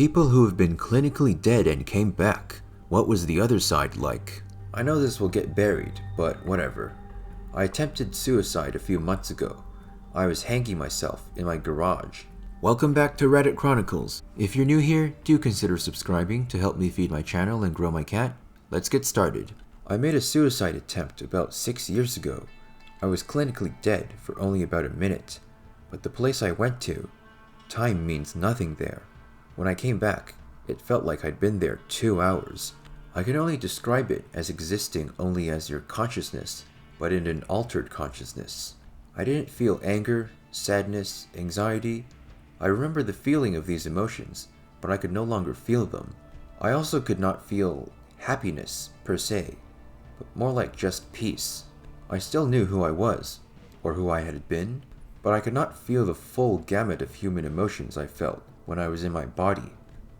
People who have been clinically dead and came back. What was the other side like? I know this will get buried, but whatever. I attempted suicide a few months ago. I was hanging myself in my garage. Welcome back to Reddit Chronicles. If you're new here, do consider subscribing to help me feed my channel and grow my cat. Let's get started. I made a suicide attempt about 6 years ago. I was clinically dead for only about a minute, but the place I went to, time means nothing there. When I came back, it felt like I'd been there 2 hours. I can only describe it as existing only as your consciousness, but in an altered consciousness. I didn't feel anger, sadness, anxiety. I remember the feeling of these emotions, but I could no longer feel them. I also could not feel happiness per se, but more like just peace. I still knew who I was, or who I had been, but I could not feel the full gamut of human emotions I felt when I was in my body.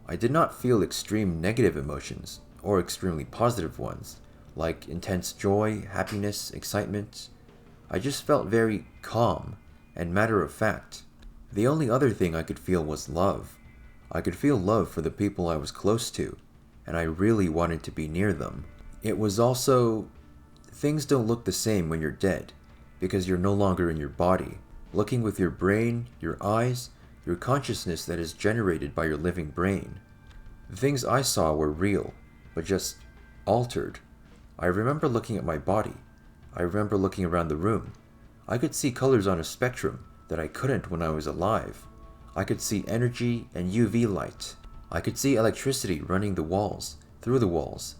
I did not feel extreme negative emotions, or extremely positive ones, like intense joy, happiness, excitement. I just felt very calm and matter of fact. The only other thing I could feel was love. I could feel love for the people I was close to, and I really wanted to be near them. It was also, things don't look the same when you're dead, because you're no longer in your body. Looking with your brain, your eyes, your consciousness that is generated by your living brain. The things I saw were real, but just altered. I remember looking at my body. I remember looking around the room. I could see colors on a spectrum that I couldn't when I was alive. I could see energy and UV light. I could see electricity running the walls, through the walls.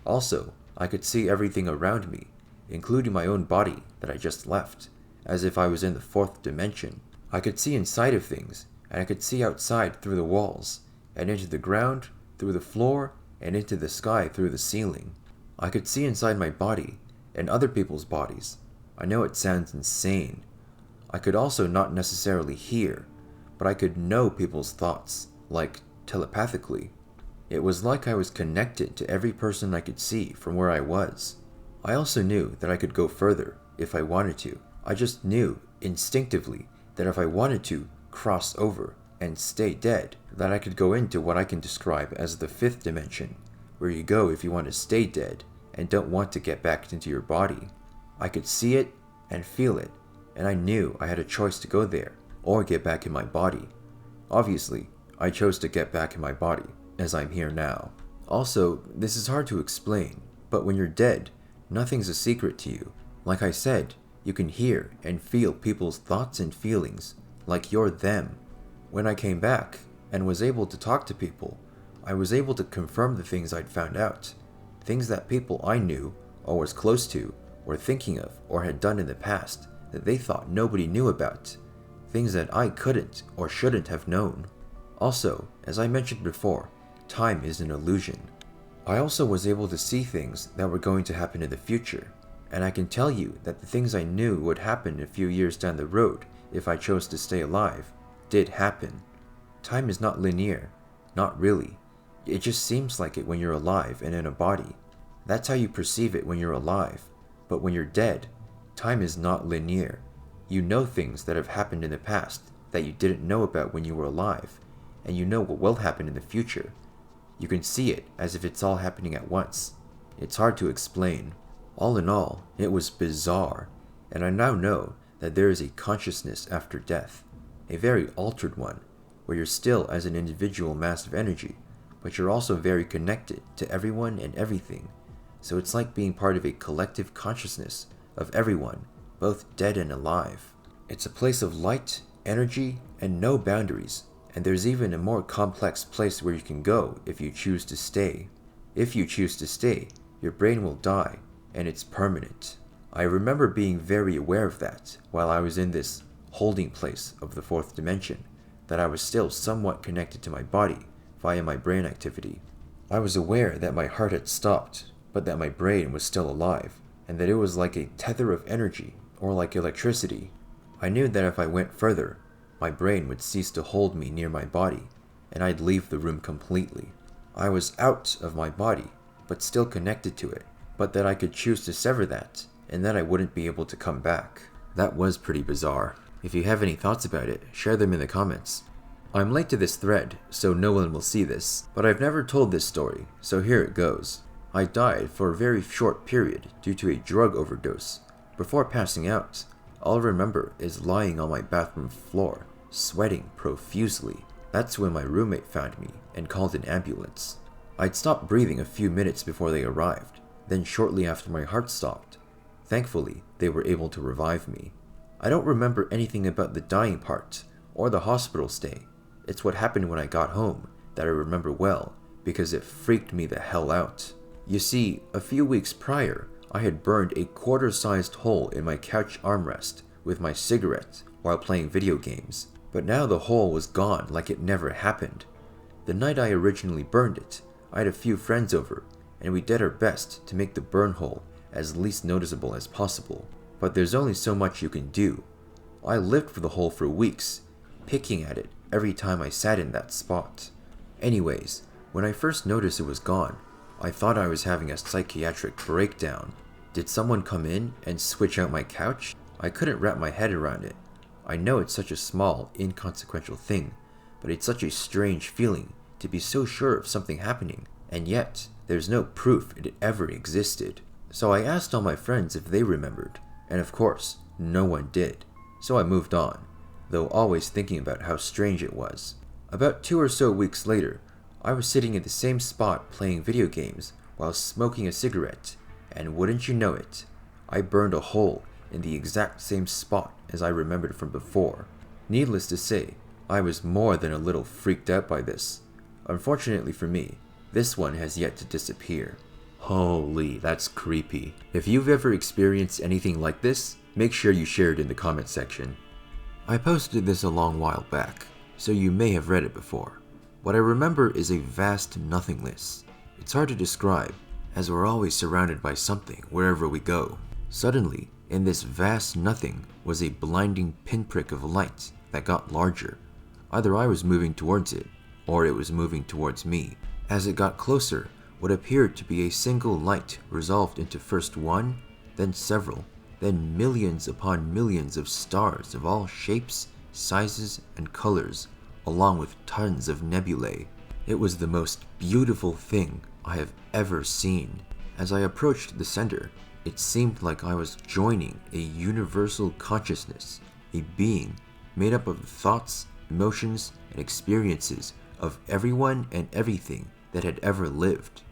Also, I could see everything around me, including my own body that I just left, as if I was in the 4th dimension. I could see inside of things, and I could see outside through the walls, and into the ground, through the floor, and into the sky through the ceiling. I could see inside my body, and other people's bodies. I know it sounds insane. I could also not necessarily hear, but I could know people's thoughts, like telepathically. It was like I was connected to every person I could see from where I was. I also knew that I could go further if I wanted to. I just knew, instinctively, that if I wanted to cross over and stay dead, that I could go into what I can describe as the 5th dimension, where you go if you want to stay dead and don't want to get back into your body. I could see it and feel it, and I knew I had a choice to go there or get back in my body. Obviously, I chose to get back in my body, as I'm here now. Also, this is hard to explain, but when you're dead, nothing's a secret to you. Like I said, you can hear and feel people's thoughts and feelings, like you're them. When I came back and was able to talk to people, I was able to confirm the things I'd found out. Things that people I knew or was close to were thinking of or had done in the past that they thought nobody knew about. Things that I couldn't or shouldn't have known. Also, as I mentioned before, time is an illusion. I also was able to see things that were going to happen in the future. And I can tell you that the things I knew would happen a few years down the road if I chose to stay alive did happen. Time is not linear. Not really. It just seems like it when you're alive and in a body. That's how you perceive it when you're alive. But when you're dead, time is not linear. You know things that have happened in the past that you didn't know about when you were alive, and you know what will happen in the future. You can see it as if it's all happening at once. It's hard to explain. All in all, it was bizarre, and I now know that there is a consciousness after death, a very altered one, where you're still as an individual mass of energy, but you're also very connected to everyone and everything, so it's like being part of a collective consciousness of everyone, both dead and alive. It's a place of light, energy, and no boundaries, and there's even a more complex place where you can go if you choose to stay. If you choose to stay, your brain will die, and it's permanent. I remember being very aware of that while I was in this holding place of the 4th dimension, that I was still somewhat connected to my body via my brain activity. I was aware that my heart had stopped, but that my brain was still alive, and that it was like a tether of energy, or like electricity. I knew that if I went further, my brain would cease to hold me near my body, and I'd leave the room completely. I was out of my body, but still connected to it, but that I could choose to sever that, and then I wouldn't be able to come back. That was pretty bizarre. If you have any thoughts about it, share them in the comments. I'm late to this thread, so no one will see this, but I've never told this story, so here it goes. I died for a very short period due to a drug overdose. Before passing out, all I remember is lying on my bathroom floor, sweating profusely. That's when my roommate found me and called an ambulance. I'd stopped breathing a few minutes before they arrived, then shortly after my heart stopped. Thankfully, they were able to revive me. I don't remember anything about the dying part, or the hospital stay. It's what happened when I got home that I remember well, because it freaked me the hell out. You see, a few weeks prior, I had burned a quarter-sized hole in my couch armrest with my cigarette while playing video games, but now the hole was gone like it never happened. The night I originally burned it, I had a few friends over, and we did our best to make the burn hole as least noticeable as possible. But there's only so much you can do. I lived for the hole for weeks, picking at it every time I sat in that spot. Anyways, when I first noticed it was gone, I thought I was having a psychiatric breakdown. Did someone come in and switch out my couch? I couldn't wrap my head around it. I know it's such a small, inconsequential thing, but it's such a strange feeling to be so sure of something happening, and yet there's no proof it ever existed. So I asked all my friends if they remembered, and of course, no one did. So I moved on, though always thinking about how strange it was. About 2 or so weeks later, I was sitting in the same spot playing video games while smoking a cigarette, and wouldn't you know it, I burned a hole in the exact same spot as I remembered from before. Needless to say, I was more than a little freaked out by this. Unfortunately for me, this one has yet to disappear. Holy, that's creepy. If you've ever experienced anything like this, make sure you share it in the comment section. I posted this a long while back, so you may have read it before. What I remember is a vast nothingness. It's hard to describe, as we're always surrounded by something wherever we go. Suddenly, in this vast nothing was a blinding pinprick of light that got larger. Either I was moving towards it, or it was moving towards me. As it got closer, what appeared to be a single light resolved into first one, then several, then millions upon millions of stars of all shapes, sizes, and colors, along with tons of nebulae. It was the most beautiful thing I have ever seen. As I approached the center, it seemed like I was joining a universal consciousness, a being made up of the thoughts, emotions, and experiences of everyone and everything that had ever lived.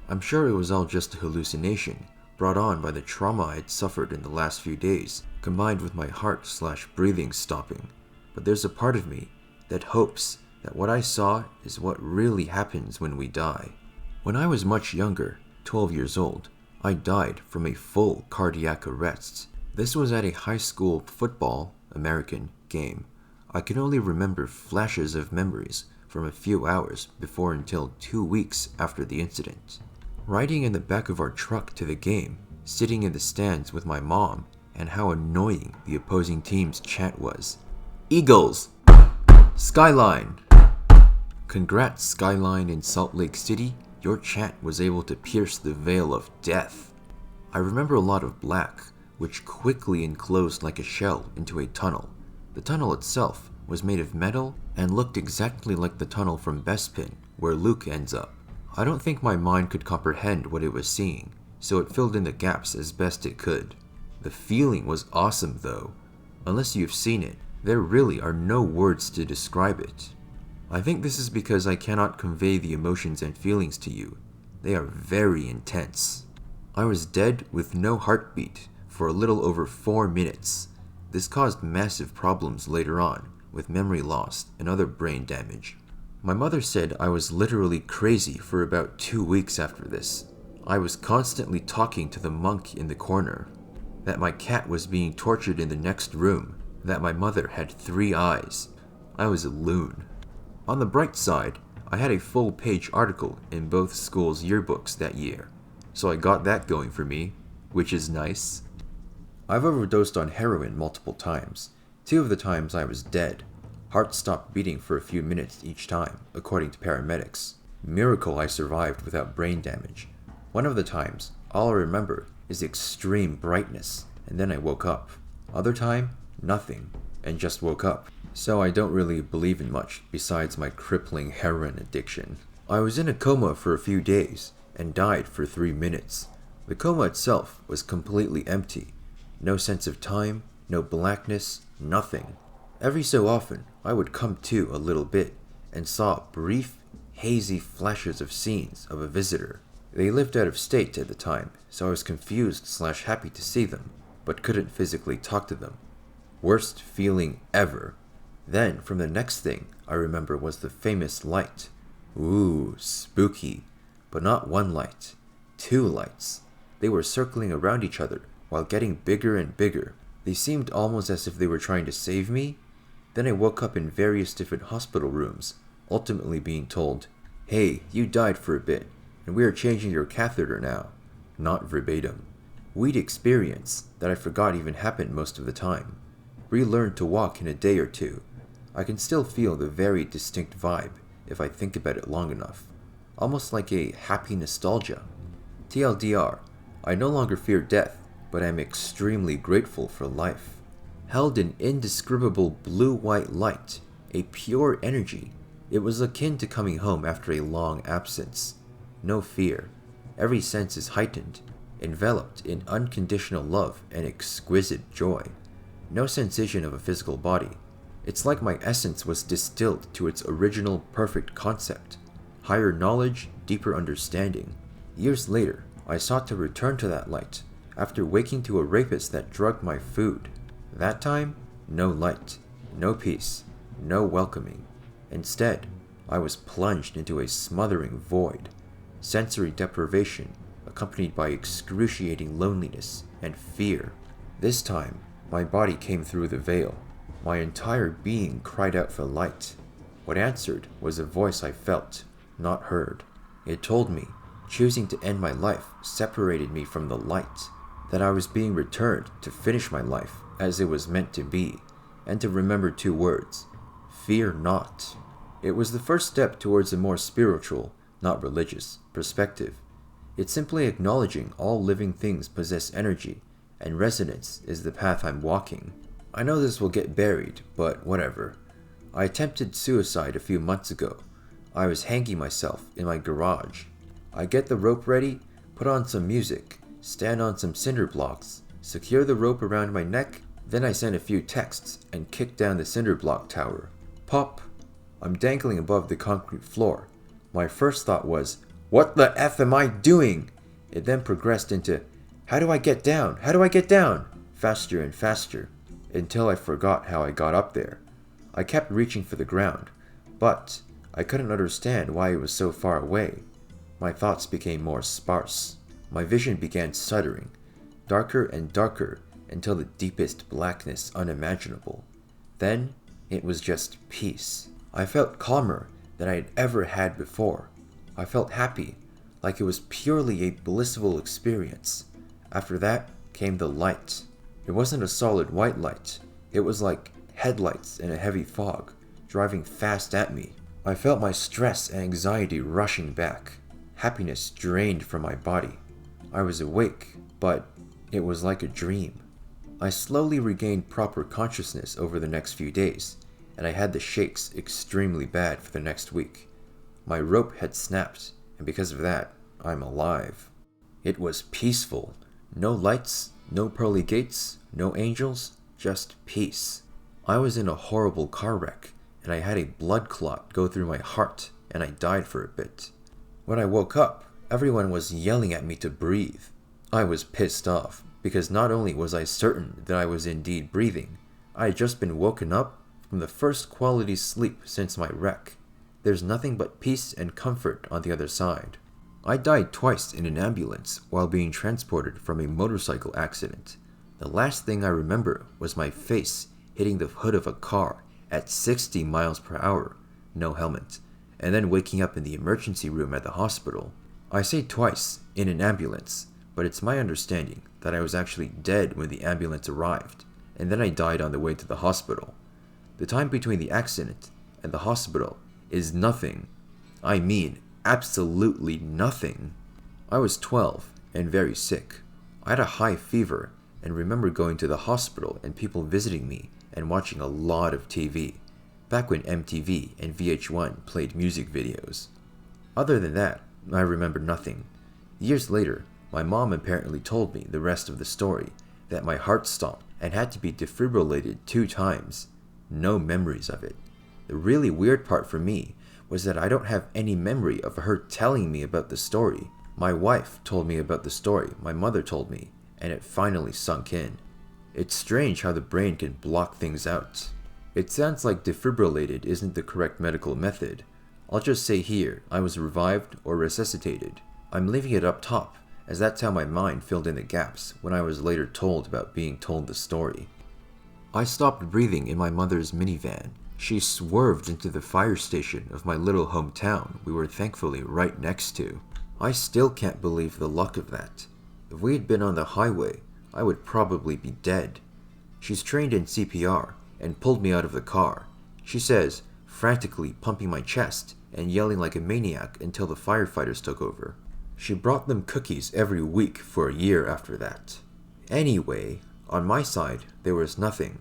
I'm sure it was all just a hallucination, brought on by the trauma I had suffered in the last few days, combined with my heart/breathing stopping. But there's a part of me that hopes that what I saw is what really happens when we die. When I was much younger, 12 years old, I died from a full cardiac arrest. This was at a high school football, American, game. I can only remember flashes of memories from a few hours before until 2 weeks after the incident. Riding in the back of our truck to the game, sitting in the stands with my mom, and how annoying the opposing team's chant was. Eagles! Skyline! Congrats, Skyline in Salt Lake City. Your chant was able to pierce the veil of death. I remember a lot of black, which quickly enclosed like a shell into a tunnel. The tunnel itself was made of metal and looked exactly like the tunnel from Bespin, where Luke ends up. I don't think my mind could comprehend what it was seeing, so it filled in the gaps as best it could. The feeling was awesome though. Unless you've seen it, there really are no words to describe it. I think this is because I cannot convey the emotions and feelings to you. They are very intense. I was dead with no heartbeat for a little over 4 minutes. This caused massive problems later on, with memory loss and other brain damage. My mother said I was literally crazy for about 2 weeks after this. I was constantly talking to the monk in the corner, that my cat was being tortured in the next room, that my mother had 3 eyes. I was a loon. On the bright side, I had a full-page article in both schools' yearbooks that year, so I got that going for me, which is nice. I've overdosed on heroin multiple times. 2 of the times I was dead. Heart stopped beating for a few minutes each time, according to paramedics. Miracle I survived without brain damage. One of the times, all I remember is extreme brightness, and then I woke up. Other time, nothing, and just woke up. so I don't really believe in much besides my crippling heroin addiction. I was in a coma for a few days and died for 3 minutes. The coma itself was completely empty. No sense of time, no blackness, nothing. Every so often, I would come to a little bit and saw brief, hazy flashes of scenes of a visitor. They lived out of state at the time, so I was confused/happy to see them, but couldn't physically talk to them. Worst feeling ever. Then, from the next thing I remember was the famous light. Ooh, spooky. But not one light. 2 lights. They were circling around each other while getting bigger and bigger. They seemed almost as if they were trying to save me. Then I woke up in various different hospital rooms, ultimately being told, "Hey, you died for a bit, and we are changing your catheter now." Not verbatim. Weird experience that I forgot even happened most of the time. Relearned to walk in a day or 2. I can still feel the very distinct vibe if I think about it long enough. Almost like a happy nostalgia. TLDR, I no longer fear death, but I am extremely grateful for life. Held in indescribable blue-white light, a pure energy. It was akin to coming home after a long absence. No fear. Every sense is heightened, enveloped in unconditional love and exquisite joy. No sensation of a physical body. It's like my essence was distilled to its original perfect concept. Higher knowledge, deeper understanding. Years later, I sought to return to that light, after waking to a rapist that drugged my food. That time, no light, no peace, no welcoming. Instead, I was plunged into a smothering void. Sensory deprivation, accompanied by excruciating loneliness and fear. This time, my body came through the veil. My entire being cried out for light. What answered was a voice I felt, not heard. It told me, choosing to end my life separated me from the light, that I was being returned to finish my life as it was meant to be, and to remember 2 words, fear not. It was the first step towards a more spiritual, not religious, perspective. It's simply acknowledging all living things possess energy, and resonance is the path I'm walking. I know this will get buried, but whatever. I attempted suicide a few months ago. I was hanging myself in my garage. I get the rope ready, put on some music, stand on some cinder blocks, secure the rope around my neck, then I send a few texts and kick down the cinder block tower. Pop! I'm dangling above the concrete floor. My first thought was, what the F am I doing? It then progressed into, how do I get down? How do I get down? Faster and faster, until I forgot how I got up there. I kept reaching for the ground, but I couldn't understand why it was so far away. My thoughts became more sparse. My vision began stuttering, darker and darker until the deepest blackness unimaginable. Then, it was just peace. I felt calmer than I had ever had before. I felt happy, like it was purely a blissful experience. After that came the light. It wasn't a solid white light. It was like headlights in a heavy fog, driving fast at me. I felt my stress and anxiety rushing back. Happiness drained from my body. I was awake, but it was like a dream. I slowly regained proper consciousness over the next few days, and I had the shakes extremely bad for the next week. My rope had snapped, and because of that, I'm alive. It was peaceful. No lights, no pearly gates, no angels, just peace. I was in a horrible car wreck, and I had a blood clot go through my heart, and I died for a bit. When I woke up, everyone was yelling at me to breathe. I was pissed off, because not only was I certain that I was indeed breathing, I had just been woken up from the first quality sleep since my wreck. There's nothing but peace and comfort on the other side. I died twice in an ambulance while being transported from a motorcycle accident. The last thing I remember was my face hitting the hood of a car at 60 miles per hour, no helmet, and then waking up in the emergency room at the hospital. I say twice in an ambulance, but it's my understanding that I was actually dead when the ambulance arrived, and then I died on the way to the hospital. The time between the accident and the hospital is nothing. I mean, absolutely nothing. I was 12 and very sick. I had a high fever and remember going to the hospital and people visiting me and watching a lot of TV. back when MTV and VH1 played music videos. Other than that, I remember nothing. Years later, my mom apparently told me the rest of the story, that my heart stopped and had to be defibrillated 2 times. No memories of it. The really weird part for me was that I don't have any memory of her telling me about the story. My wife told me about the story my mother told me, and it finally sunk in. It's strange how the brain can block things out. It sounds like defibrillated isn't the correct medical method. I'll just say here, I was revived or resuscitated. I'm leaving it up top, as that's how my mind filled in the gaps when I was later told about being told the story. I stopped breathing in my mother's minivan. She swerved into the fire station of my little hometown we were thankfully right next to. I still can't believe the luck of that. If we had been on the highway, I would probably be dead. She's trained in CPR and pulled me out of the car. She says, frantically pumping my chest and yelling like a maniac until the firefighters took over. She brought them cookies every week for a year after that. Anyway, on my side, there was nothing.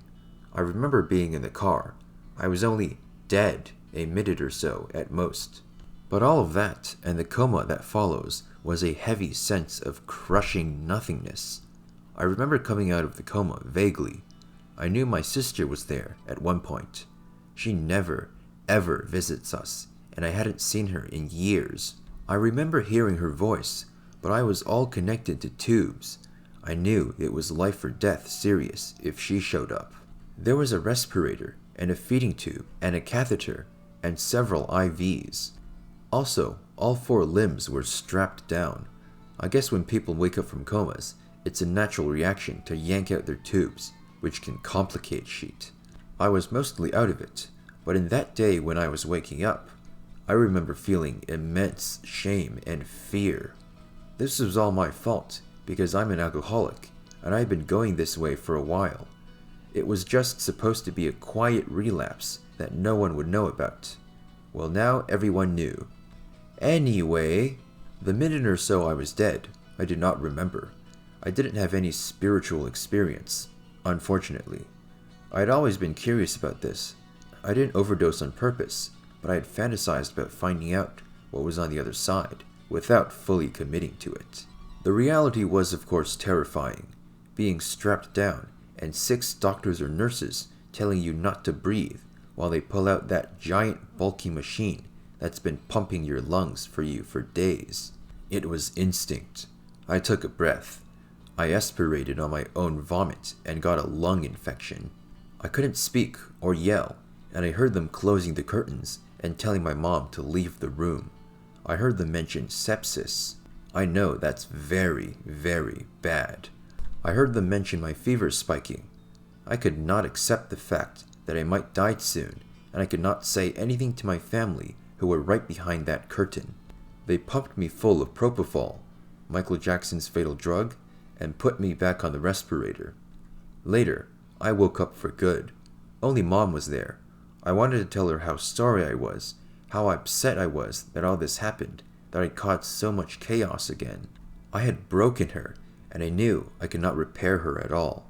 I remember being in the car. I was only dead a minute or so at most. But all of that and the coma that follows was a heavy sense of crushing nothingness. I remember coming out of the coma vaguely. I knew my sister was there at one point. She never, ever visits us, and I hadn't seen her in years. I remember hearing her voice, but I was all connected to tubes. I knew it was life or death serious if she showed up. There was a respirator, and a feeding tube, and a catheter, and several IVs. Also, all 4 limbs were strapped down. I guess when people wake up from comas, it's a natural reaction to yank out their tubes, which can complicate shit. I was mostly out of it, but in that day when I was waking up, I remember feeling immense shame and fear. This was all my fault, because I'm an alcoholic, and I've been going this way for a while. It was just supposed to be a quiet relapse that no one would know about. Well, now everyone knew. Anyway, the minute or so I was dead, I did not remember. I didn't have any spiritual experience, unfortunately. I had always been curious about this. I didn't overdose on purpose, but I had fantasized about finding out what was on the other side, without fully committing to it. The reality was, of course, terrifying. Being strapped down, and 6 doctors or nurses telling you not to breathe while they pull out that giant bulky machine that's been pumping your lungs for you for days. It was instinct. I took a breath. I aspirated on my own vomit and got a lung infection. I couldn't speak or yell, and I heard them closing the curtains and telling my mom to leave the room. I heard them mention sepsis. I know that's very, very bad. I heard them mention my fever spiking. I could not accept the fact that I might die soon, and I could not say anything to my family who were right behind that curtain. They pumped me full of propofol, Michael Jackson's fatal drug, and put me back on the respirator. Later, I woke up for good. Only Mom was there. I wanted to tell her how sorry I was, how upset I was that all this happened, that I caused so much chaos again. I had broken her, and I knew I could not repair her at all.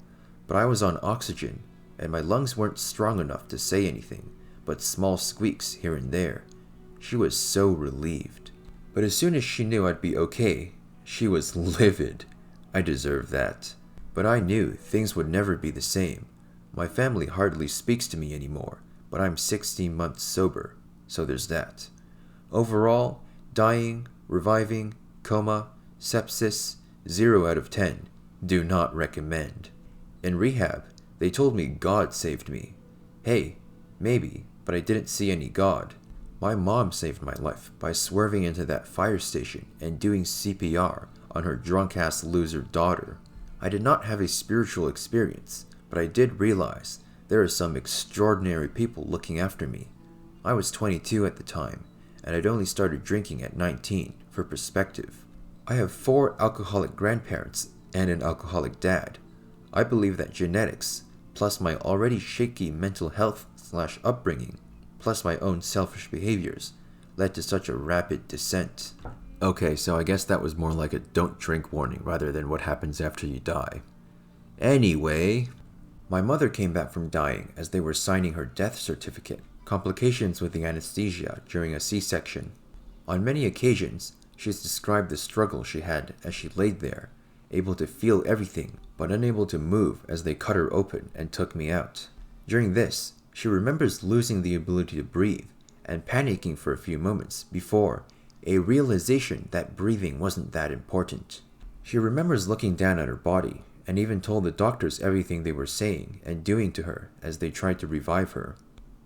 But I was on oxygen, and my lungs weren't strong enough to say anything, but small squeaks here and there. She was so relieved. But as soon as she knew I'd be okay, she was livid. I deserved that. But I knew things would never be the same. My family hardly speaks to me anymore, but I'm 16 months sober, so there's that. Overall, dying, reviving, coma, sepsis, 0 out of 10. Do not recommend. In rehab, they told me God saved me. Hey, maybe, but I didn't see any God. My mom saved my life by swerving into that fire station and doing CPR on her drunk-ass loser daughter. I did not have a spiritual experience, but I did realize there are some extraordinary people looking after me. I was 22 at the time, and I'd only started drinking at 19, for perspective. I have 4 alcoholic grandparents and an alcoholic dad. I believe that genetics, plus my already shaky mental health/upbringing, plus my own selfish behaviors, led to such a rapid descent. Okay, so I guess that was more like a don't drink warning rather than what happens after you die. Anyway, my mother came back from dying as they were signing her death certificate. complications with the anesthesia during a C-section. On many occasions, she's described the struggle she had as she laid there, able to feel everything but unable to move as they cut her open and took me out. During this, she remembers losing the ability to breathe and panicking for a few moments before a realization that breathing wasn't that important. She remembers looking down at her body and even told the doctors everything they were saying and doing to her as they tried to revive her.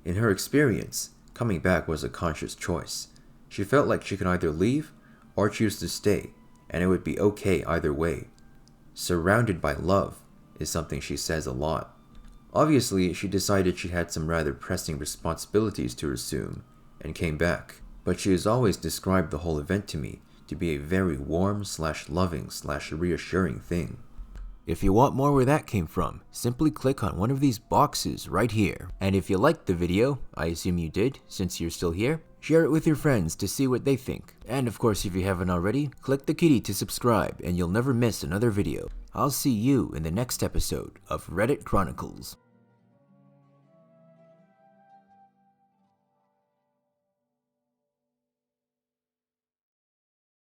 In her experience, coming back was a conscious choice. She felt like she could either leave or choose to stay, and it would be okay either way. Surrounded by love is something she says a lot. Obviously, she decided she had some rather pressing responsibilities to assume and came back, but she has always described the whole event to me to be a very warm/loving/reassuring thing. If you want more where that came from, simply click on one of these boxes right here. And if you liked the video, I assume you did since you're still here, share it with your friends to see what they think. And of course, if you haven't already, click the kitty to subscribe and you'll never miss another video. I'll see you in the next episode of Reddit Chronicles.